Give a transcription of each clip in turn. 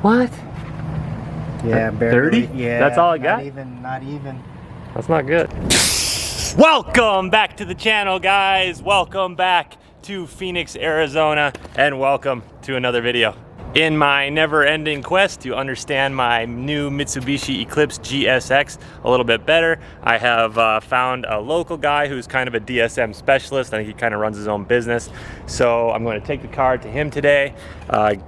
What? Yeah, barely. 30? Yeah. That's all I got? Not even. That's not good. Welcome back to the channel, guys. Welcome back to Phoenix, Arizona, and welcome to another video. In my never-ending quest to understand my new Mitsubishi Eclipse GSX a little bit better, I have found a local guy who's kind of a DSM specialist. I think he kind of runs his own business. So I'm going to take the car to him today,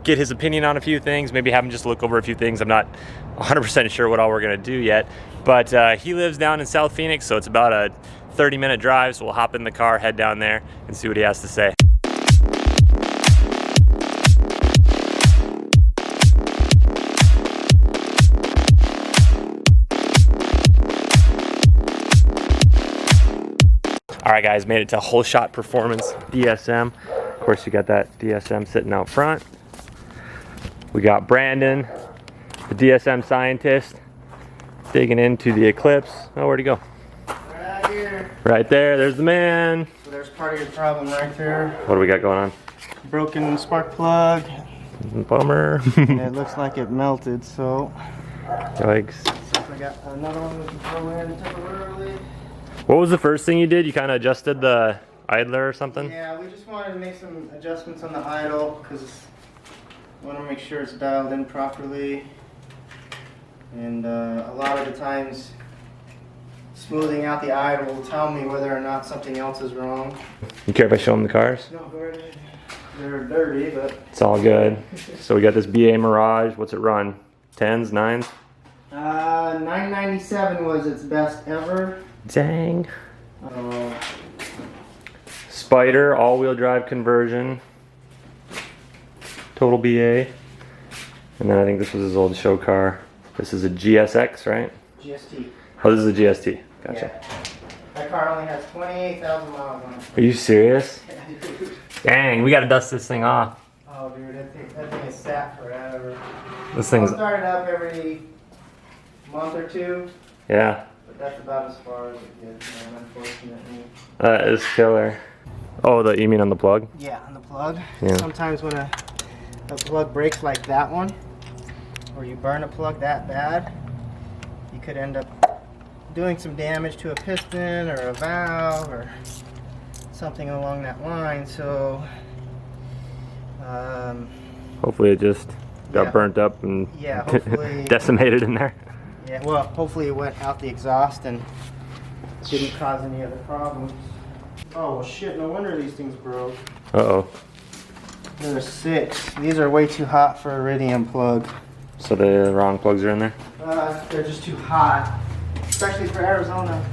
get his opinion on a few things, maybe have him just look over a few things. I'm not 100% sure what all we're going to do yet, but he lives down in South Phoenix, so it's about a 30-minute drive, so we'll hop in the car, head down there, and see what he has to say. All right, guys, made it to Whole Shot Performance DSM. Of course, you got that DSM sitting out front. We got Brandon, the DSM scientist, digging into the Eclipse. Oh, where'd he go? Right here. Right there, there's the man. So there's part of your problem right there. What do we got going on? Broken spark plug. Bummer. And it looks like it melted, so. Yikes. I got another one we can throw in temporarily. What was the first thing you did? You kind of adjusted the idler or something? Yeah, we just wanted to make some adjustments on the idle because we want to make sure it's dialed in properly. And a lot of the times, smoothing out the idle will tell me whether or not something else is wrong. You care if I show them the cars? No, go right ahead. They're dirty, but It's all good. So we got this BA Mirage. What's it run? 10s, 9s? 997 was its best ever. Dang. Spider, all-wheel drive conversion. Total BA. And then I think this was his old show car. This is a GSX, right? GST. Oh, this is a GST. Gotcha. Yeah. That car only has 28,000 miles on it. Are you serious? Yeah, dude. Dang, we gotta dust this thing off. Oh, dude, that thing is sat forever. This thing's... I'll start it up every month or two. Yeah. But that's about as far as it gets, man, unfortunately. That is killer. Oh, you mean on the plug? Yeah, on the plug. Yeah. Sometimes when a plug breaks like that one, or you burn a plug that bad, you could end up doing some damage to a piston or a valve or something along that line. So Hopefully it just got burnt up and hopefully decimated in there. Yeah, well, hopefully it went out the exhaust and didn't cause any other problems. Oh, well, shit, no wonder these things broke. Uh-oh. There's 6. These are way too hot for a Iridium plug. So the wrong plugs are in there? They're just too hot, especially for Arizona.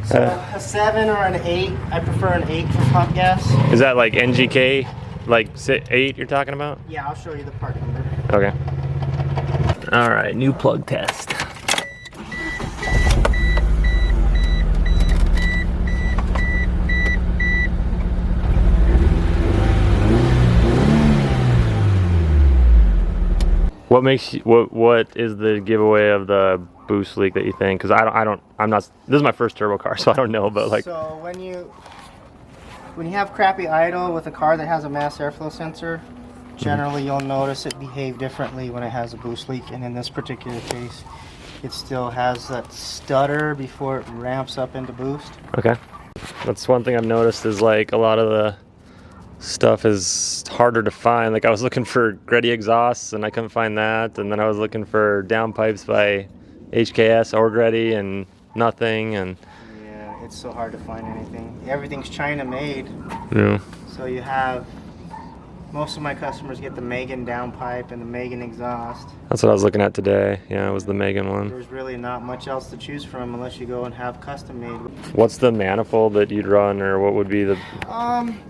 So a 7 or an 8. I prefer an 8 for pump gas. Is that like NGK, like 8 you're talking about? Yeah, I'll show you the part number. Okay. All right, new plug test. What makes you, what is the giveaway of the boost leak that you think? Because I'm not, this is my first turbo car, so I don't know, but like. So when you have crappy idle with a car that has a mass airflow sensor, generally you'll notice it behave differently when it has a boost leak, and in this particular case, it still has that stutter before it ramps up into boost. Okay. That's one thing I've noticed is like a lot of the stuff is harder to find. Like I was looking for Greddy exhausts and I couldn't find that, and then I was looking for downpipes by HKS or Greddy and nothing, and yeah, it's so hard to find anything. Everything's China made. yeah. So you have, most of my customers get the Megan downpipe and the Megan exhaust. That's what I was looking at today. Yeah, it was the Megan one. There's really not much else to choose from unless you go and have custom made. What's the manifold that you'd run, or what would be the...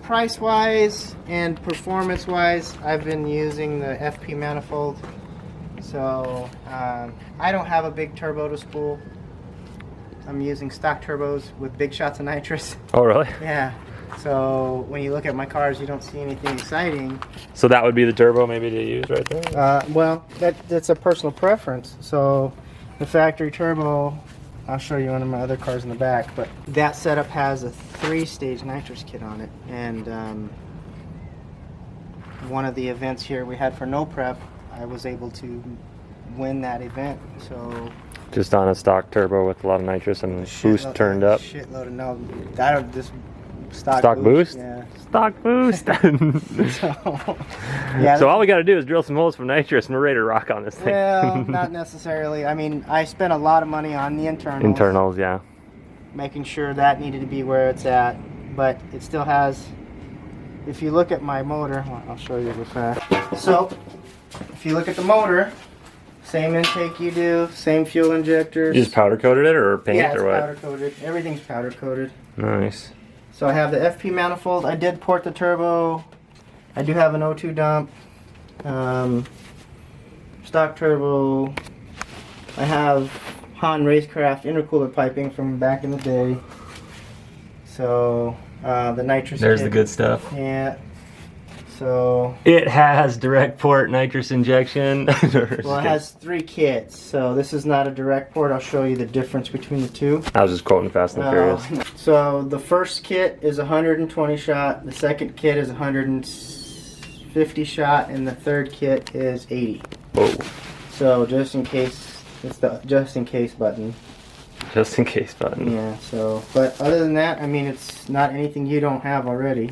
Price wise and performance wise, I've been using the FP manifold. So I don't have a big turbo to spool. I'm using stock turbos with big shots of nitrous. Oh really? Yeah. So when you look at my cars, you don't see anything exciting. So that would be the turbo maybe to use right there? Well, that's a personal preference. So the factory turbo, I'll show you one of my other cars in the back, but that setup has a 3-stage nitrous kit on it, and one of the events here we had for no prep, I was able to win that event. So Just on a stock turbo with a lot of nitrous and boost turned up. Shitload of no. That this stock boost? Yeah. Stock boost. So all we got to do is drill some holes for nitrous and we're ready to rock on this thing. Well, not necessarily. I mean, I spent a lot of money on the internals. Internals, yeah. Making sure that needed to be where it's at, but it still has. If you look at my motor, I'll show you real fast. So, if you look at the motor, same intake you do, same fuel injectors. You just powder coated it or paint yeah, or what? powder coated. Everything's powder coated. Nice. So I have the FP manifold. I did port the turbo. I do have an O2 dump. Stock turbo. I have Han Racecraft intercooler piping from back in the day. So the nitrous There's kit. the good stuff. Yeah. So it has direct port nitrous injection. well, it has 3 kits. So this is not a direct port. I'll show you the difference between the two. I was just quoting Fast and Furious. So the first kit is 120 shot. The second kit is 150 shot, and the third kit is 80. Whoa. So just in case, it's the just in case button. Just in case button. Yeah. So, but other than that, I mean, it's not anything you don't have already.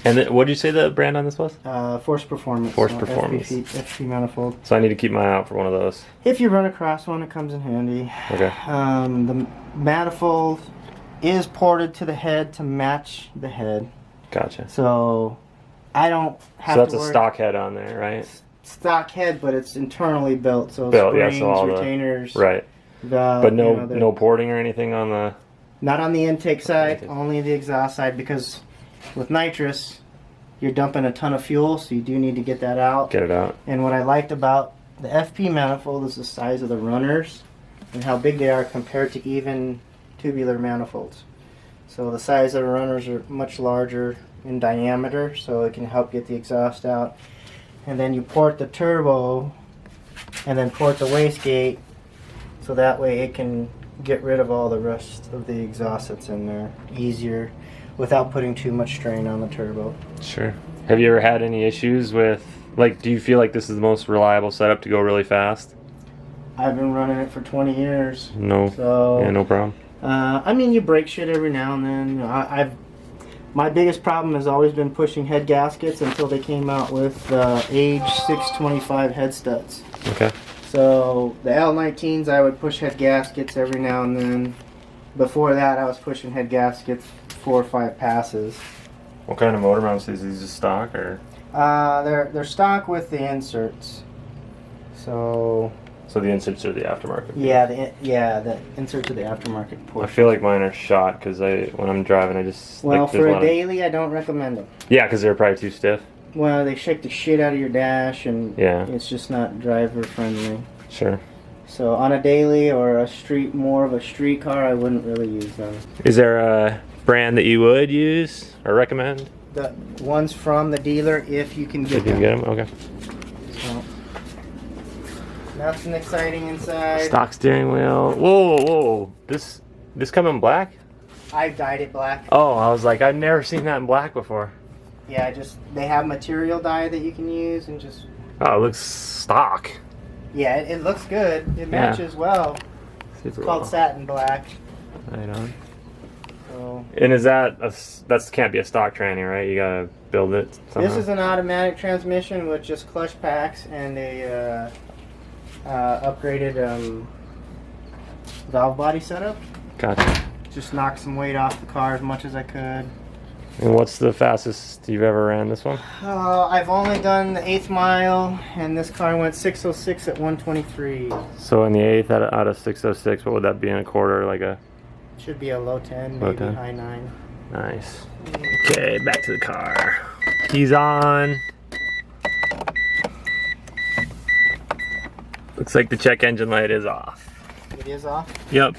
And then, what did you say the brand on this was? Force Performance. Force Performance. FP manifold. So I need to keep my eye out for one of those. If you run across one, it comes in handy. Okay. The manifold is ported to the head to match the head. Gotcha. So I don't have So that's to a worry. stock head on there, right? Stock head, but it's internally built. So Built, yeah, springs, so all the- retainers. Right. But no, no porting or anything on the. Not on the intake side, only the exhaust side, because with nitrous, you're dumping a ton of fuel, so you do need to get that out. Get it out. And what I liked about the FP manifold is the size of the runners and how big they are compared to even tubular manifolds. So the size of the runners are much larger in diameter, so it can help get the exhaust out. And then you port the turbo and then port the wastegate, so that way it can get rid of all the rest of the exhaust that's in there easier without putting too much strain on the turbo. Sure. Have you ever had any issues with, like, do you feel like this is the most reliable setup to go really fast? I've been running it for 20 years. No. So, yeah, no problem. I mean, you break shit every now and then. My biggest problem has always been pushing head gaskets until they came out with age 625 head studs. Okay. So the L19s, I would push head gaskets every now and then. Before that, I was pushing head gaskets 4 or 5 passes. What kind of motor mounts is these? Just stock or? They're stock with the inserts. So the inserts are the aftermarket. yeah, the inserts are the aftermarket I portion. feel like mine are shot because when I'm driving, I just Well, like, for a daily, I don't recommend them. Yeah, because they're probably too stiff. Well, they shake the shit out of your dash, and Yeah. it's just not driver friendly. Sure. So on a daily or more of a street car, I wouldn't really use them. Is there a brand that you would use or recommend? The ones from the dealer, if you can get If you them. can get them, okay. So, nothing exciting inside. Stock steering wheel. Whoa, whoa! This come in black? I dyed it black. Oh, I was like, I've never seen that in black before. Yeah, they have material dye that you can use and just. Oh, it looks stock. Yeah, it looks good. It matches well. Super It's called well. satin black. Right on. So And is that can't be a stock tranny, right? You gotta build it somehow. this is an automatic transmission with just clutch packs and a upgraded valve body setup. Gotcha. Just knocked some weight off the car as much as I could. And what's the fastest you've ever ran this one? I've only done the 1/8 mile, and this car went 606 at 123. So in the 1/8 out of 606, what would that be in a quarter? Like a Should be a low 10, Low maybe 10. high 9. nice. Okay, back to the car. Keys on. Looks like the check engine light is off. It is off? Yep.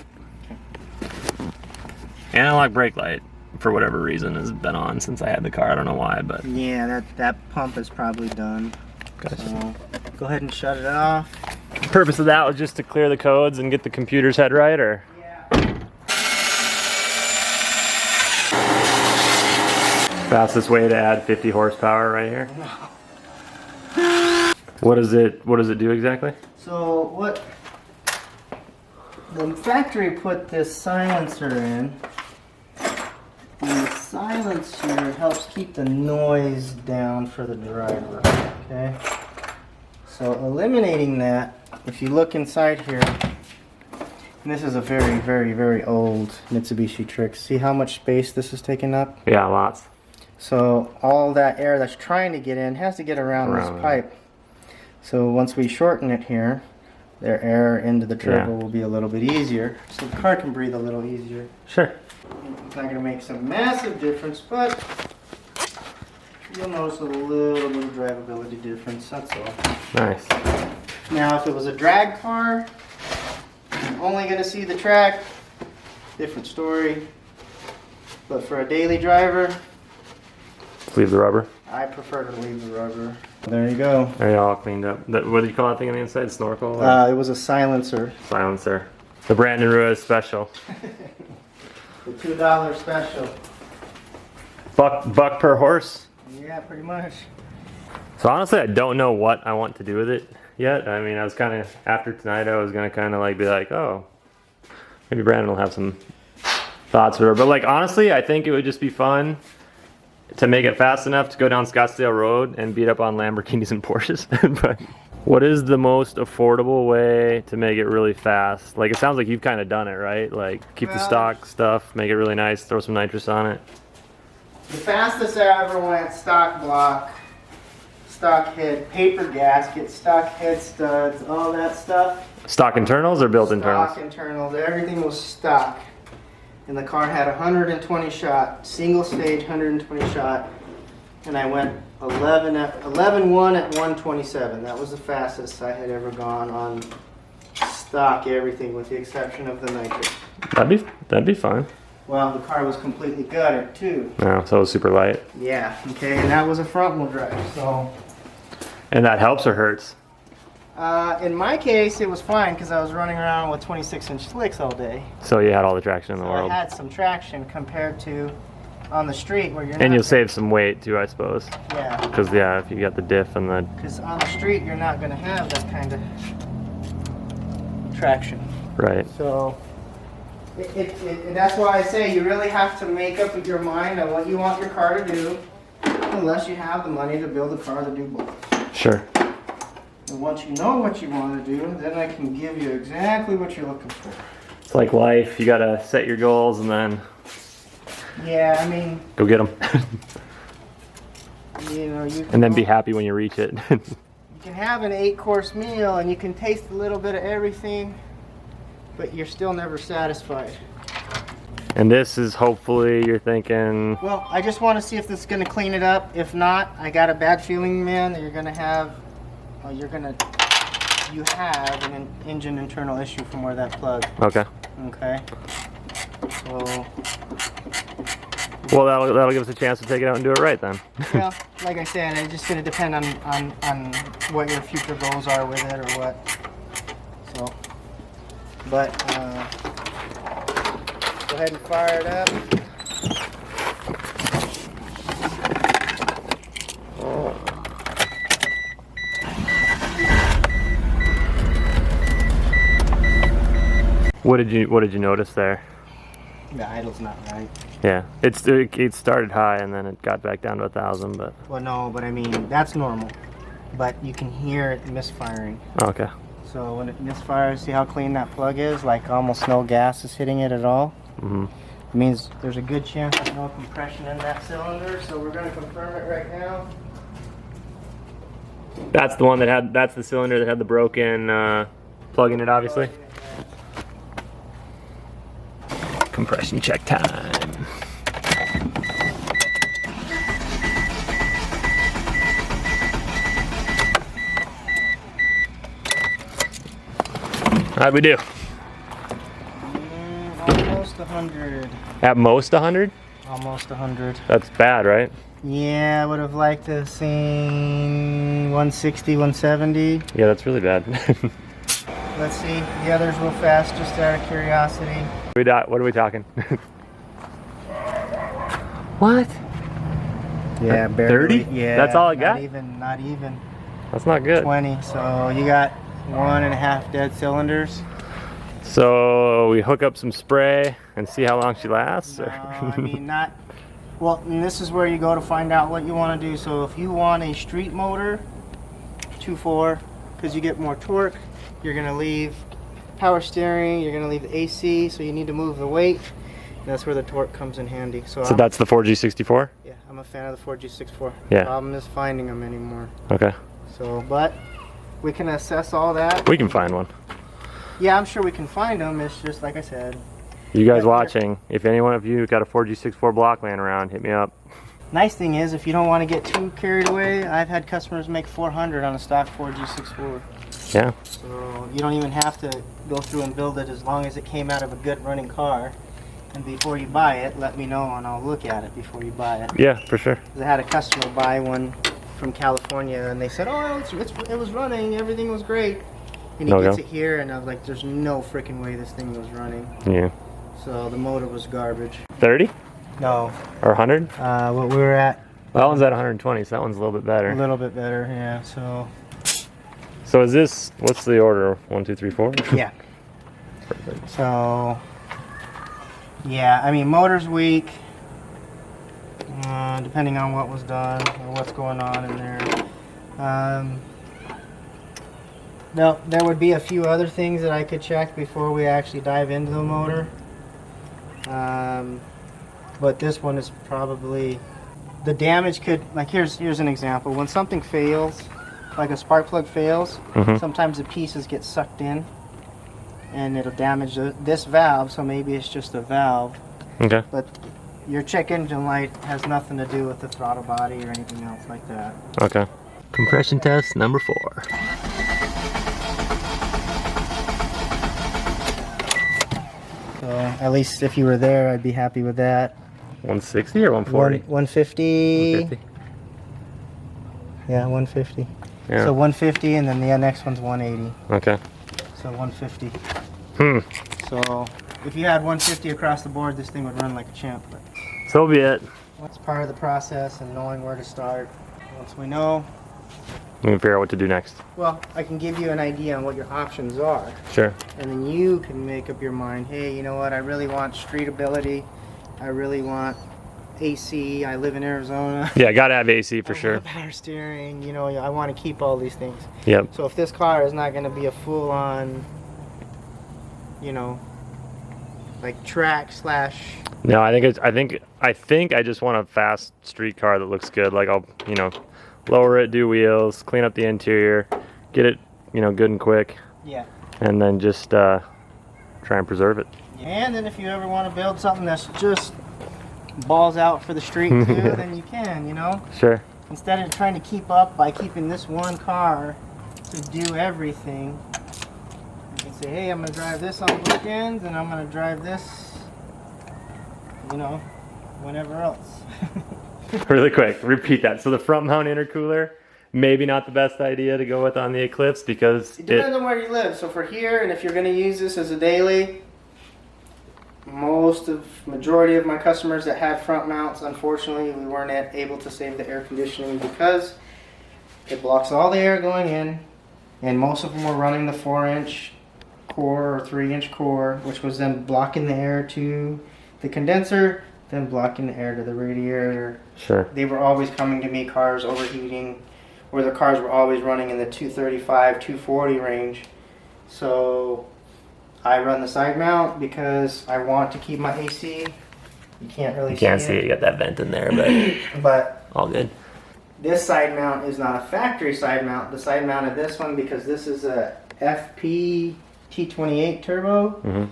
Analog brake light, for whatever reason, has been on since I had the car. I don't know why, but Yeah, that pump is probably done. gotcha. So go ahead and shut it off. The purpose of that was just to clear the codes and get the computer's head right, or? Yeah. Fastest way to add 50 horsepower right here. What does it do exactly? So what the factory put this silencer in. And the silencer helps keep the noise down for the driver. Okay. So eliminating that, if you look inside here, and this is a very, very, very old Mitsubishi trick. See how much space this is taking up? Yeah, lots. So all that air that's trying to get in has to get around this pipe. So once we shorten it here, their air into the turbo will be a little bit easier. So the car can breathe a little easier. Sure. It's not going to make some massive difference, but you'll notice a little bit of drivability difference, that's all. Nice. Now if it was a drag car, I'm only going to see the track, different story. But for a daily driver, Leave the rubber. I prefer to leave the rubber. There you go. There you all cleaned up. What did you call that thing on the inside? Snorkel? It was a silencer. Silencer. The Brandon Ruiz special. The $2 special. Buck per horse? Yeah, pretty much. So honestly, I don't know what I want to do with it yet. I mean, I was kind of, after tonight, I was going to kind of like be like, oh, maybe Brandon will have some thoughts with her. But like, honestly, I think it would just be fun to make it fast enough to go down Scottsdale Road and beat up on Lamborghinis and Porsches. But what is the most affordable way to make it really fast? Like, it sounds like you've kind of done it, right? Like, keep the stock stuff, make it really nice, throw some nitrous on it. The fastest I ever went, stock block, stock head, paper gasket, stock head studs, all that stuff. Stock internals or built internals? Stock internals, everything was stock. And the car had 120 shot, single stage 120 shot. And I went 11-1 at 127. That was the fastest I had ever gone on stock everything with the exception of the nitrous. That'd be fun. Well, the car was completely gutted too. Oh, so it was super light. Yeah, okay, and that was a front wheel drive, so. And that helps or hurts? In my case, it was fine because I was running around with 26-inch slicks all day. So you had all the traction in the world. I had some traction compared to on the street where you're not. And you'll save some weight too, I suppose. Yeah. Because, yeah, if you got the diff and the... Because on the street, you're not going to have that kind of traction. Right. So, that's why I say you really have to make up your mind on what you want your car to do, unless you have the money to build a car to do both. Sure. And once you know what you want to do, then I can give you exactly what you're looking for. It's like life. You got to set your goals and then... Yeah, I mean... Go get them. You know, and then be happy when you reach it. You can have an 8-course meal and you can taste a little bit of everything, but you're still never satisfied. And this is hopefully you're thinking... Well, I just want to see if this is going to clean it up. If not, I got a bad feeling, man, that you're going to have... you have an engine internal issue from where that plug. Okay. Okay. So... Well, that'll give us a chance to take it out and do it right then. Well, like I said, it's just going to depend on what your future goals are with it or what. So, but go ahead and fire it up. Oh. What did you notice there? The idle's not right. Yeah, it started high and then it got back down to 1,000, but... Well, no, but I mean, that's normal. But you can hear it misfiring. Oh, okay. So when it misfires, see how clean that plug is? Like almost no gas is hitting it at all. Mm-hmm. It means there's a good chance there's no compression in that cylinder, so we're going to confirm it right now. That's the one that had, that's the cylinder that had the broken plug in it, obviously. Compression check time. How'd we do? Almost 100. At most 100? Almost 100. That's bad, right? Yeah, I would have liked to have seen 160, 170. Yeah, that's really bad. Let's see the others real fast, just out of curiosity. What are we talking? What? Yeah, barely. 30? Yeah, That's all I got? Not even. That's not good. 20. So you got 1.5 dead cylinders. So we hook up some spray and see how long she lasts? No, Or? I mean not. Well, and this is where you go to find out what you want to do. So if you want a street motor, 2.4, because you get more torque, you're going to leave power steering, you're going to leave the AC, so you need to move the weight. That's where the torque comes in handy. So That's the 4G64? Yeah, I'm a fan of the 4G64. Yeah. The problem is finding them anymore. Okay. So, but we can assess all that. We can find one. Yeah, I'm sure we can find them. It's just like I said. You guys watching, if any one of you got a 4G64 block laying around, hit me up. Nice thing is, if you don't want to get too carried away, I've had customers make 400 on a stock 4G64. Yeah. So you don't even have to go through and build it as long as it came out of a good running car. And before you buy it, let me know and I'll look at it before you buy it. Yeah, for sure. 'Cause I had a customer buy one from California and they said, oh, it was running, everything was great. And he gets it here and I was like, there's no freaking way this thing was running. Yeah. So the motor was garbage. 30? No. Or 100? What we were at. That one's at 120, so that one's a little bit better. A little bit better, yeah. So is this, what's the order? 1, 2, 3, 4? Yeah. Perfect. So, yeah, I mean, motor's weak. Depending on what was done or what's going on in there. Now, there would be a few other things that I could check before we actually dive into the motor. But this one is probably, the damage could, like here's an example. When something fails, like a spark plug fails, sometimes the pieces get sucked in and it'll damage this valve, so maybe it's just a valve. Okay. But your check engine light has nothing to do with the throttle body or anything else like that. Okay. Compression test number 4. So at least if you were there, I'd be happy with that. 160 or 140? 150. 150? Yeah, 150. Yeah. So 150 and then the next one's 180. Okay. So 150. Hmm. So if you had 150 across the board, this thing would run like a champ. But So be it. it's part of the process and knowing where to start. Once we know, We can figure out what to do next. well, I can give you an idea on what your options are. Sure. And then you can make up your mind, hey, you know what, I really want street ability. I really want AC. I live in Arizona. Yeah, gotta have AC for I sure. want power steering, you know, I want to keep all these things. Yep. So if this car is not going to be a full-on, you know, like track slash. No, I think I just want a fast street car that looks good. Like I'll, you know, lower it, do wheels, clean up the interior, get it, you know, good and quick. Yeah. And then just try and preserve it. And then if you ever want to build something that's just balls out for the street too, then you can, you know. Sure. Instead of trying to keep up by keeping this one car to do everything, you can say, hey, I'm going to drive this on weekends and I'm going to drive this, you know, whenever else. Really quick, repeat that. So the front mount intercooler, maybe not the best idea to go with on the Eclipse because It depends on where you live. So for here, and if you're going to use this as a daily, majority of my customers that had front mounts, unfortunately, we weren't able to save the air conditioning because it blocks all the air going in, and most of them were running the 4-inch core or 3-inch core, which was then blocking the air to the condenser, then blocking the air to the radiator. Sure. They were always coming to me, cars overheating, or the cars were always running in the 235, 240 range. So I run the side mount because I want to keep my AC. You can't really see it. You got that vent in there, But all good. this side mount is not a factory side mount. The side mount of this one, because this is a FP T28 turbo.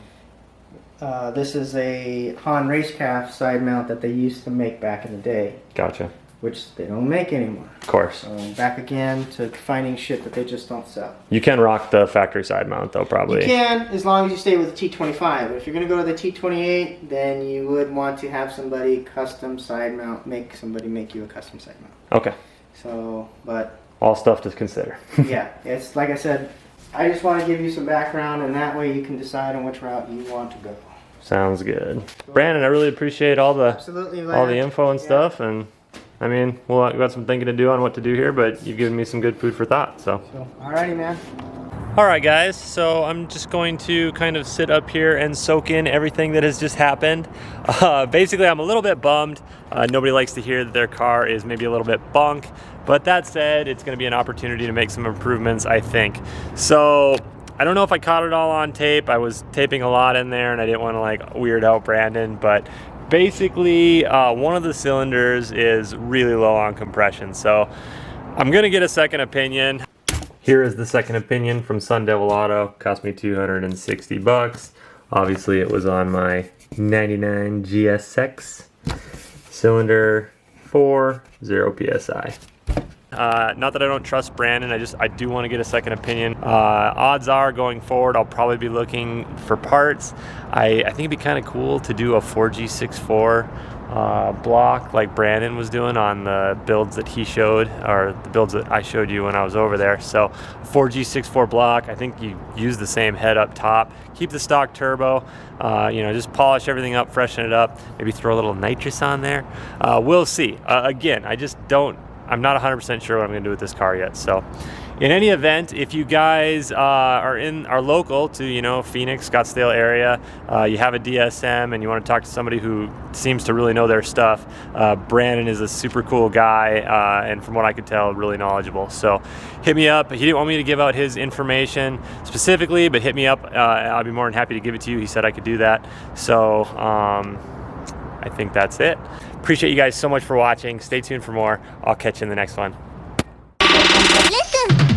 This is a Han Racecraft side mount that they used to make back in the day. Gotcha. Which they don't make anymore. Of course. So back again to finding shit that they just don't sell. You can rock the factory side mount though, probably. You can, as long as you stay with the T25. But if you're going to go to the T28, then you would want to have somebody custom side mount, somebody make you a custom side mount. Okay. So, but all stuff to consider. yeah, it's like I said, I just want to give you some background, and that way you can decide on which route you want to go. Sounds good. Brandon, I really appreciate all the Absolutely, all the info and stuff, and I mean, well, I've got some thinking to do on what to do here, but you've given me some good food for thought, so. Alrighty, man. All right, guys, so I'm just going to kind of sit up here and soak in everything that has just happened. Basically, I'm a little bit bummed. Nobody likes to hear that their car is maybe a little bit bunk, but that said, it's gonna be an opportunity to make some improvements, I think. So, I don't know if I caught it all on tape. I was taping a lot in there and I didn't wanna like weird out Brandon, but basically, one of the cylinders is really low on compression. So, I'm gonna get a second opinion. Here is the second opinion from Sun Devil Auto. Cost me 260 bucks. Obviously it was on my 99 GSX. Cylinder 4, 0 PSI. Not that I don't trust Brandon, I do want to get a second opinion. Odds are going forward I'll probably be looking for parts. I think it'd be kind of cool to do a 4G64 block like Brandon was doing on the builds that he showed, or the builds that I showed you when I was over there. So 4G64 block, I think you use the same head up top, keep the stock turbo, you know, just polish everything up, freshen it up, maybe throw a little nitrous on there. We'll see. Again, I'm not 100% sure what I'm gonna do with this car yet. So in any event, if you guys are local to, you know, Phoenix, Scottsdale area, you have a DSM and you want to talk to somebody who seems to really know their stuff, Brandon is a super cool guy, and from what I could tell, really knowledgeable. So hit me up. He didn't want me to give out his information specifically, but hit me up. I'll be more than happy to give it to you. He said I could do that. So I think that's it. Appreciate you guys so much for watching. Stay tuned for more. I'll catch you in the next one. Listen.